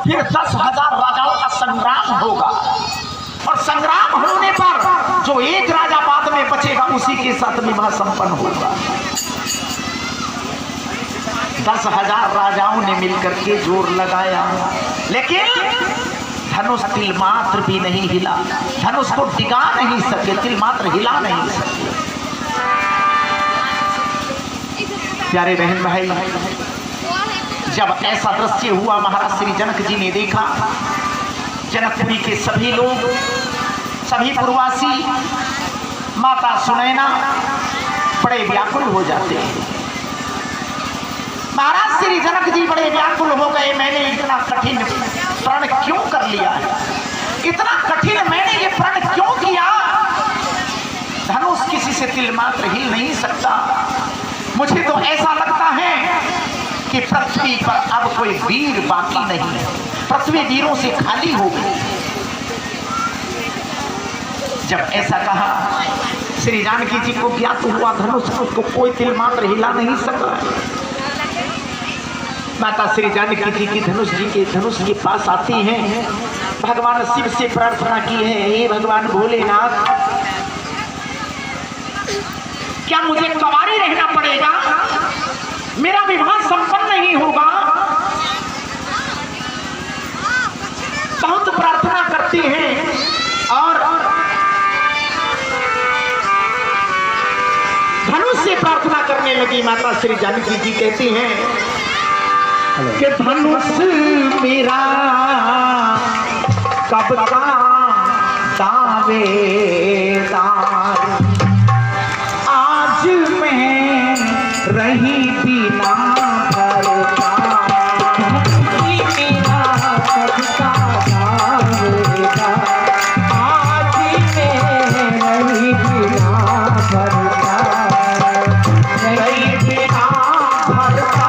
फिर 10,000 राजाओं का संग्राम होगा और संग्राम होने पर जो एक राजा बाद में बचेगा उसी के साथ विवाह संपन्न होगा। 10,000 राजाओं ने मिलकर के जोर लगाया, लेकिन धनुष तिल मात्र भी नहीं हिला। धनुष को टिका नहीं सके, तिल मात्र हिला नहीं सके। प्यारे बहन भाई, जब ऐसा दृश्य हुआ महाराज श्री जनक जी ने देखा, जनकपुरी के सभी लोग, सभी पूर्ववासी, माता सुनैना बड़े व्याकुल हो जाते हैं। महाराज श्री जनक जी बड़े व्याकुल हो गए, मैंने इतना कठिन प्रण क्यों कर लिया है, इतना कठिन मैंने ये प्रण क्यों किया। धनुष किसी से तिल मात्र हिल नहीं सकता। मुझे तो ऐसा लगता है कि पृथ्वी पर अब कोई वीर बाकी नहीं है, पृथ्वी वीरों से खाली हो गई। जब ऐसा कहा, श्री जानकी जी को ज्ञात हुआ धनुष को कोई तिल मात्र हिला नहीं सका। माता श्री जानकी जी की धनुष के पास आती हैं, भगवान शिव से प्रार्थना की है, हे भगवान भोलेनाथ, क्या मुझे कुंवारी रहना पड़ेगा, मेरा विवाह संपन्न नहीं होगा। बहुत प्रार्थना करती हैं और धनुष से प्रार्थना करने लगी। माता श्री जानकी जी कहती हैं कि धनुष मेरा कब का दावेदार, आज मैं रही बिना भरता, मेरा कब का दावेदार, आज मैं रही बिना भरता, रही बिना भरता,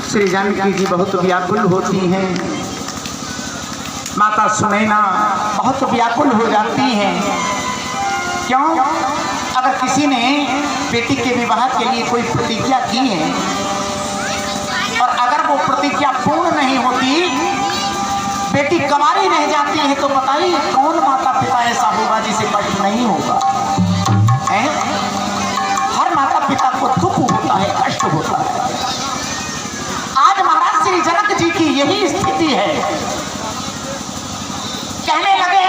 श्री जानकी जी बहुत व्याकुल होती हैं। माता सुनैना बहुत व्याकुल हो जाती हैं। क्यों? अगर किसी ने बेटी के विवाह के लिए कोई प्रतिज्ञा की है और अगर वो प्रतिज्ञा पूर्ण नहीं होती, बेटी कुंवारी रह जाती है, तो बताइए कौन माता पिता ऐसा होगा जिसे कष्ट नहीं होगा? हर माता पिता को दुख होता है, कष्ट होता है। आज महाराज श्री जनक जी की यही स्थिति है। कहने लगे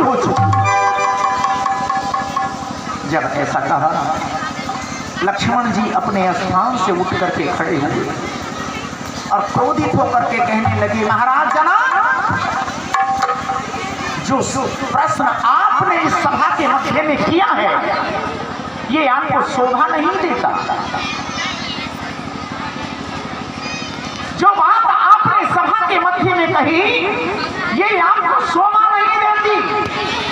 हो चुकी। जब ऐसा कहा, लक्ष्मण जी अपने स्थान से उठ करके खड़े हुए और क्रोधित होकर के कहने लगे, महाराज जनक, जो प्रश्न आपने इस सभा के मध्य में किया है, ये आपको शोभा नहीं देता। जो बात आपने सभा के मध्य में कही, ये आपको शोभा नहीं देती।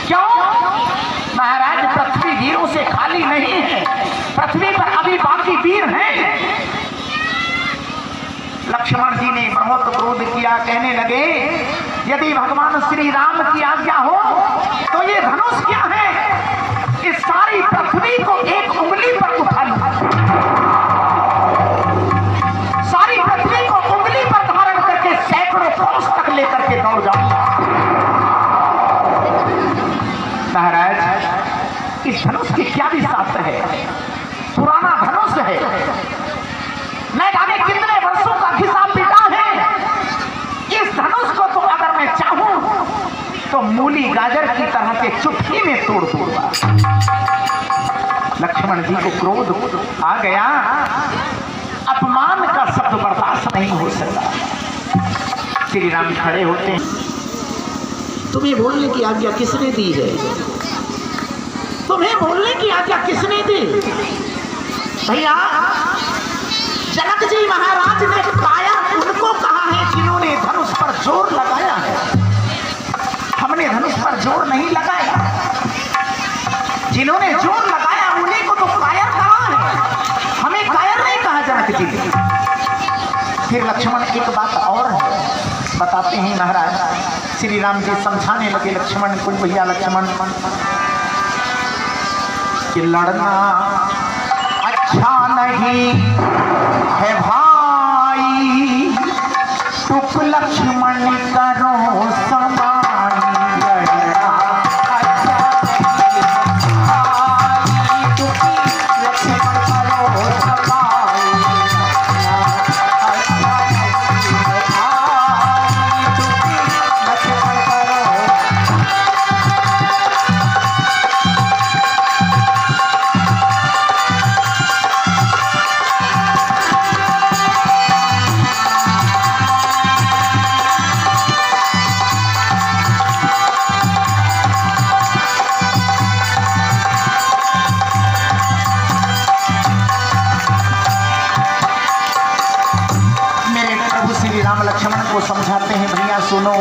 क्यों? महाराज, पृथ्वी वीरों से खाली नहीं है, पृथ्वी पर अभी बाकी वीर हैं। लक्ष्मण जी ने बहुत क्रोध किया, कहने लगे, यदि भगवान श्री राम की आज्ञा हो तो ये धनुष क्या है, इस सारी पृथ्वी को एक उंगली पर उठा लूं, सारी पृथ्वी को उंगली पर धारण करके सैकड़ों कोस तक लेकर के दौड़ जाऊंगा। महाराज, इस धनुष की क्या विशेषता है? पुराना धनुष है, न जाने कितने वर्षों का घिसा पिटा है। इस धनुष को तो अगर मैं चाहूं तो मूली गाजर की तरह के चुटकी में तोड़ दूंगा। लक्ष्मण जी को क्रोध आ गया, अपमान का शब्द बर्दाश्त नहीं हो सकता। श्री राम खड़े होते हैं, तुम्हें बोलने की आज्ञा किसने दी है? तुम्हें बोलने की आज्ञा किसने दी? भैया, जनक जी महाराज ने कायर उनको कहा है जिन्होंने धनुष पर जोर लगाया है, हमने धनुष पर जोर नहीं लगाया। जिन्होंने जोर लगाया उन्हीं को तो कायर कहा है, हमें कायर नहीं कहा जनक जी ने। फिर लक्ष्मण एक बात और है, बताते हैं महाराज। श्री राम जी समझाने लगे लक्ष्मण को, भैया लक्ष्मण, कि लड़ना अच्छा नहीं है भाई, तुक लक्ष्मण करो समान, लड़ना अच्छा नहीं भाई, तुक लक्ष्मण करो समान, अच्छा नहीं भाई, तुक लक्ष्मण करो। लक्ष्मण को समझाते हैं, भैया सुनो,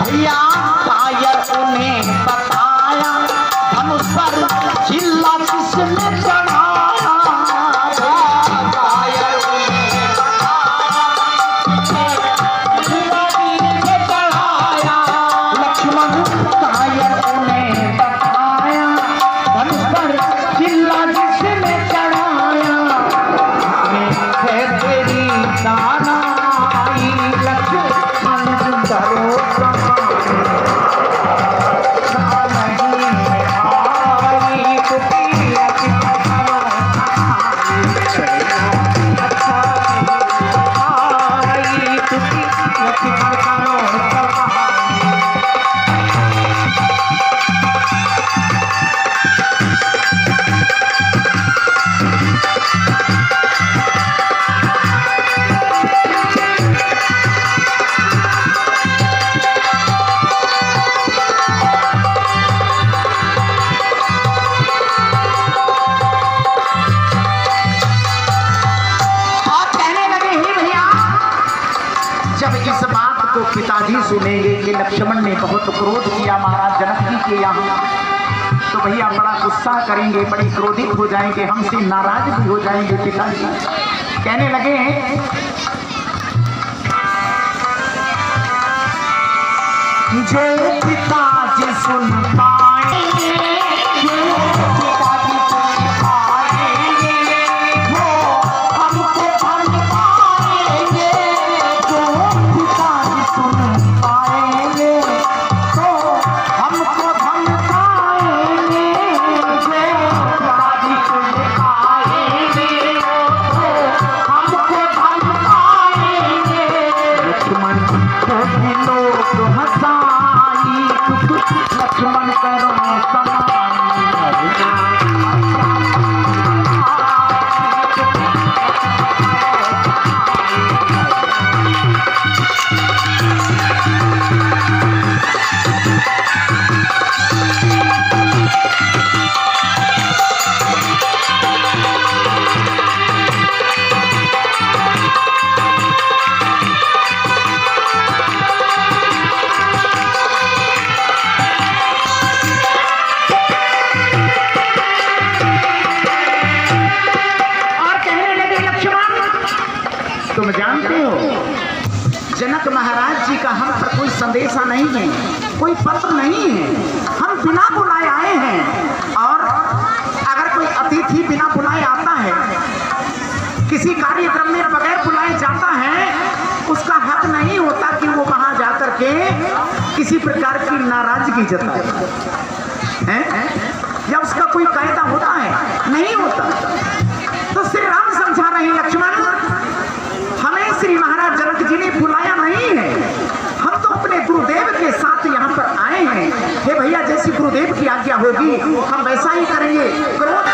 भैया कायर उन्हें बताया, धनुष पर चिल्ला किसने चढ़ाया। पिताजी सुनेंगे कि लक्ष्मण ने बहुत क्रोध किया महाराज जनक जी के यहाँ, तो भैया बड़ा गुस्सा करेंगे, बड़ी क्रोधित हो जाएंगे, हमसे नाराज भी हो जाएंगे पिताजी। कहने लगे, जो पिताजी सुन पाएंगे, तुम जानते हो जनक महाराज जी का हम पर कोई संदेशा नहीं है, कोई पत्र नहीं है, हम बिना बुलाए आए हैं। और अगर कोई अतिथि बिना बुलाए आता है, किसी कार्यक्रम में बगैर बुलाए जाता है, उसका हक नहीं होता कि वो वहां जाकर के किसी प्रकार की नाराजगी जताए है? या उसका कोई कायदा होता है? नहीं होता। तो श्री राम समझा रहे हैं, लक्ष्मण हमें श्री महाराज जनक जी ने बुलाया नहीं है, हम तो अपने गुरुदेव के साथ यहाँ पर आए हैं। हे भैया, जैसी गुरुदेव की आज्ञा होगी हम वैसा ही करेंगे। क्रोध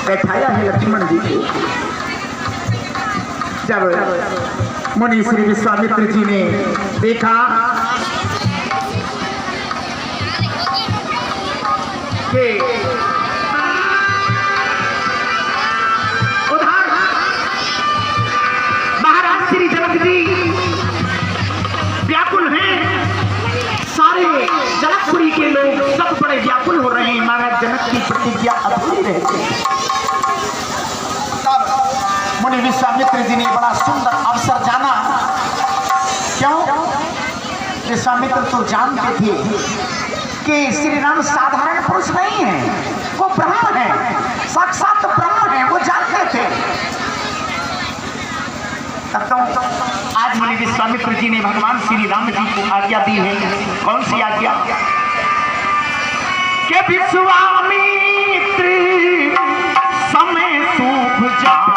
बैठाया है लक्ष्मण जी को। जब मुनि श्री विश्वामित्र जी ने देखा कि उधर महाराज श्री जनक जी व्याकुल हैं, सारे जनकपुरी के लोग सब बड़े व्याकुल हो रहे हैं, महाराज जनक की प्रतिज्ञा अधूरी रहती है। तब मुनि विश्वामित्र जी ने बड़ा सुंदर अवसर जाना। क्यों? विश्वामित्र तो जानते थे कि श्री राम साधारण पुरुष नहीं है, वो ब्रह्म है, साक्षात ब्रह्म है, वो जानते थे। तब तो आज मुनि विश्वामित्र जी ने भगवान श्री राम जी को आज्ञा दी है। कौन सी आज्ञा? के विश्वामित्र समय शुभ जानी,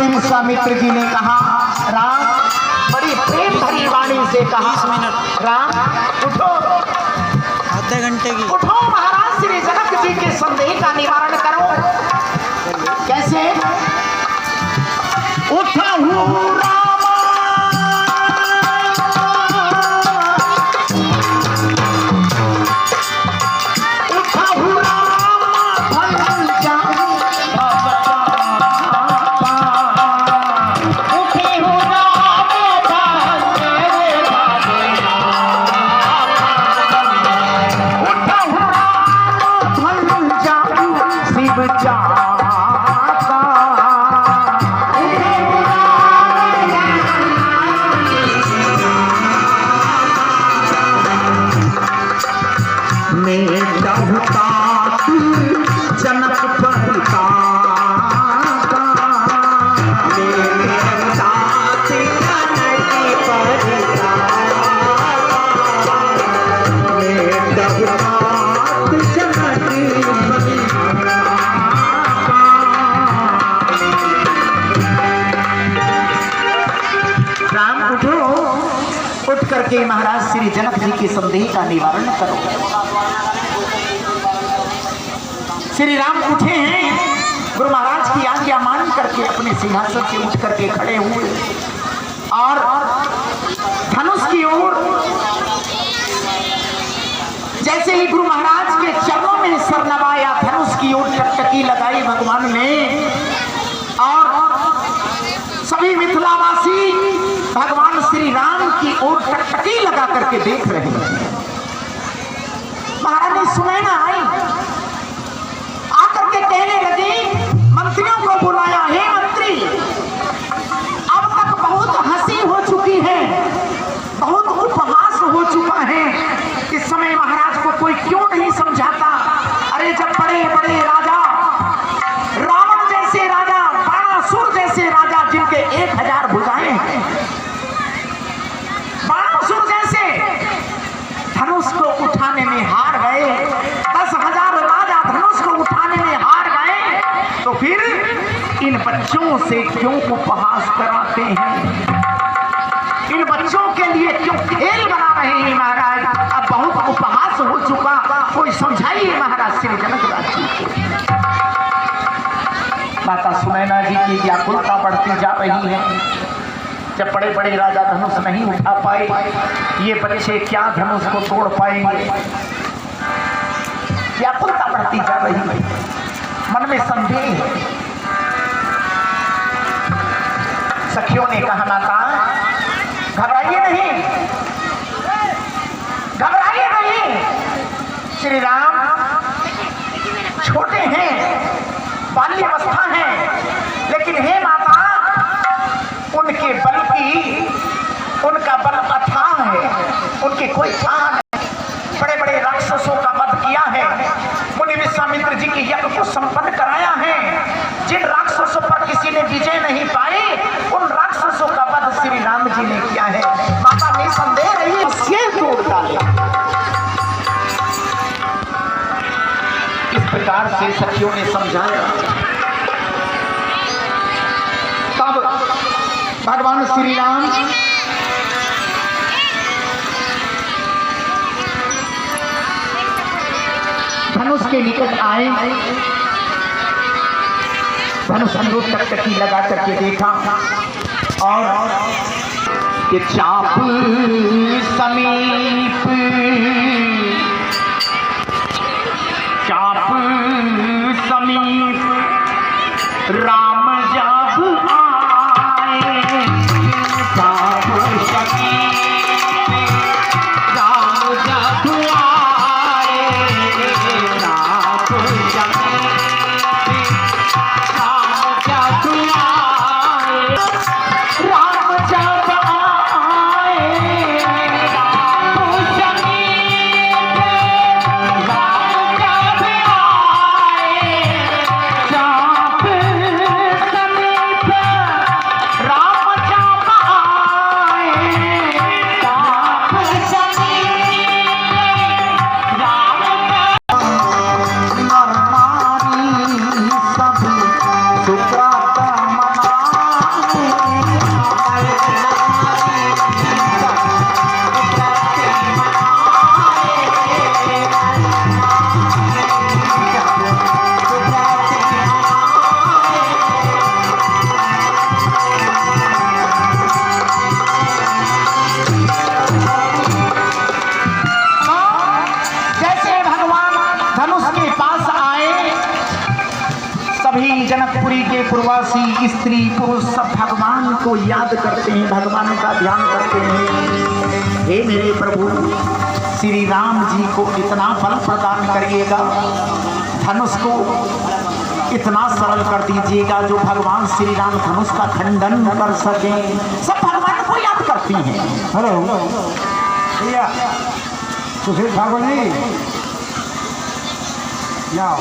विश्वामित्र जी ने कहा, राम बड़ी प्रेम भरी वाणी से कहा, राम उठो, आधे घंटे की उठो, महाराज श्री जनक जी के संदेह का निवारण करो। कैसे? उठो करके महाराज श्री जनक जी के संदेह का निवारण करो। श्री राम उठे हैं, गुरु महाराज की आज्ञा मान करके अपने सिंहासन से उठ करके खड़े हुए और धनुष की ओर जैसे ही गुरु महाराज के चरणों में सर नवाया, धनुष की ओर टकटकी लगाई भगवान ने और सभी मिथिलावासी भगवान श्री राम की ओर टकटकी लगा करके देख रहे हैं। महारानी सुनैना आई, आकर के कहने लगी, मंत्रियों को बुलाया, हे मंत्री, अब तक बहुत हंसी हो चुकी है, बहुत उपहास हो चुका है, इस समय महाराज को कोई क्यों नहीं समझाता? अरे जब बड़े बड़े राजा, रावण जैसे राजा, बाणासुर जैसे राजा जिनके 1000 भुजाएं हैं, बाणासुर जैसे धनुष को उठाने में हार गए, 10,000 राजा धनुष को उठाने में हार गए, तो फिर इन बच्चों से क्यों उपहास कराते हैं? इन बच्चों के लिए क्यों खेल बना रहे हैं महाराज? अब बहुत उपहास हो चुका, कोई समझाइए महाराज श्री जनक राज जी को। माता सुनैना जी की व्याकुलता बढ़ती जा रही है। जब बड़े बड़े राजा धनुष नहीं उठा पाए, ये बच्चे क्या धनुष को तोड़ पाएंगे? व्याकुलता बढ़ती जा रही है, मन में संदेह है। सखियों ने कहा माता घबराइए नहीं, घबराइए नहीं, श्री राम छोटे हैं, बाल्यावस्था है, लेकिन हे माता उनके बल की, उनका बल अथाह है, उनकी कोई ठाह नहीं। बड़े बड़े राक्षसों का वध किया है, मुनि विश्वामित्र जी के यज्ञ को संपन्न कराया है। जिन राक्षसों पर किसी ने विजय नहीं पाई, उन राक्षसों का वध श्री राम जी ने किया है। माता निसंदेह रही, सिर तोड़ डाले। इस प्रकार से सखियों ने समझाया। तब भगवान श्री राम धनुष के निकट आए, धनुष संदूक टकटकी लगा करके देखा और कि चाप समीप, चाप समीप राम जब आए, चाप समीप राम जब आए, चाप समीप राम जब आए, राम जब आए, चाप समीप राम जब आए, चाप समीप राम जब आए, चाप समीप राम नर नारी सब सुब्रत जैसे भगवान धनुष के पास आए, सभी जनकपुरी के पूर्वासी स्त्री पुरुष सब भगवान को याद करते हैं, भगवान का ध्यान करते हैं। हे मेरे प्रभु श्री राम जी को इतना बल प्रदान करिएगा, धनुष को इतना सरल कर दीजिएगा जो भगवान श्री राम धनुष का खंडन कर सके। सब भगवान को याद करती हैं। हेलो भैया सुशील ठाकुर जी, जाओ।